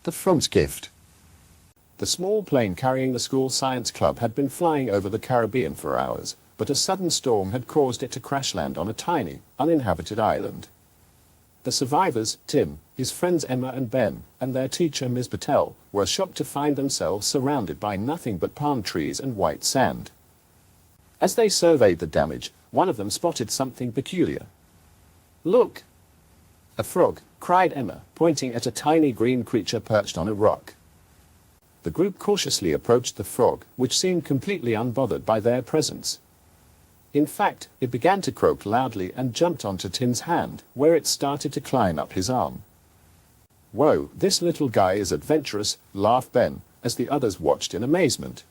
The Frog's Gift. The small plane carrying the school science club had been flying over the Caribbean for hours, but a sudden storm had caused it to crash land on a tiny, uninhabited island. The survivors, Tim, his friends Emma and Ben, and their teacher Ms. Patel, were shocked to find themselves surrounded by nothing but palm trees and white sand. As they surveyed the damage, one of them spotted something peculiar. "Look!" "A frog," cried Emma, pointing at a tiny green creature perched on a rock. The group cautiously approached the frog, which seemed completely unbothered by their presence. In fact, it began to croak loudly and jumped onto Tim's hand, where it started to climb up his arm. "Whoa, this little guy is adventurous," laughed Ben, as the others watched in amazement.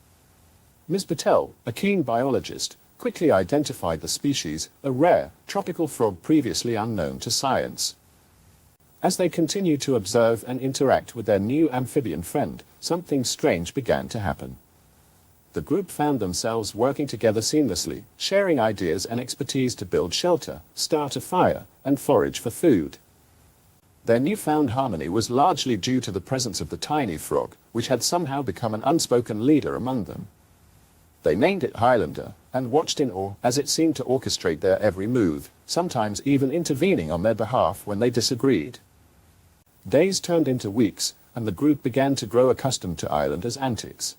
Ms. Patel, a keen biologist, quickly identified the species, a rare, tropical frog previously unknown to science. As they continued to observe and interact with their new amphibian friend, something strange began to happen. The group found themselves working together seamlessly, sharing ideas and expertise to build shelter, start a fire, and forage for food. Their newfound harmony was largely due to the presence of the tiny frog, which had somehow become an unspoken leader among them. They named it Highlander, and watched in awe as it seemed to orchestrate their every move, sometimes even intervening on their behalf when they disagreed. Days turned into weeks, and the group began to grow accustomed to Islander's antics.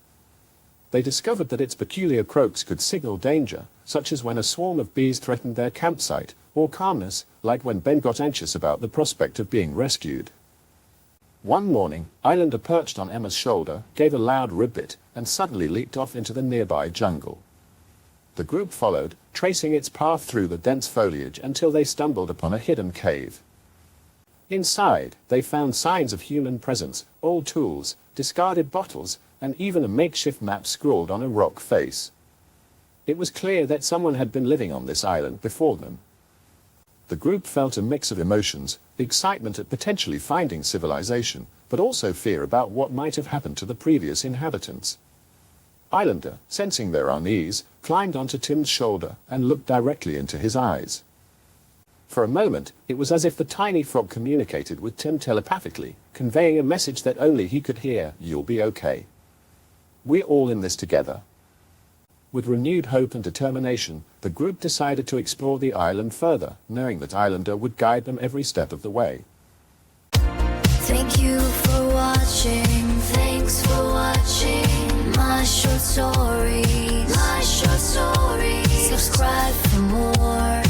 They discovered that its peculiar croaks could signal danger, such as when a swarm of bees threatened their campsite, or calmness, like when Ben got anxious about the prospect of being rescued. One morning, Islander perched on Emma's shoulder, gave a loud ribbit, and suddenly leaped off into the nearby jungle. The group followed, tracing its path through the dense foliage until they stumbled upon a hidden cave. Inside, they found signs of human presence, old tools, discarded bottles, and even a makeshift map scrawled on a rock face. It was clear that someone had been living on this island before them. The group felt a mix of emotions, excitement at potentially finding civilization, but also fear about what might have happened to the previous inhabitants. Islander, sensing their unease, climbed onto Tim's shoulder and looked directly into his eyes. For a moment, it was as if the tiny frog communicated with Tim telepathically, conveying a message that only he could hear: "You'll be okay. We're all in this together." With renewed hope and determination, the group decided to explore the island further, knowing that Islander would guide them every step of the way. Thank you for watching. Thanks for watching my short story. Subscribe for more.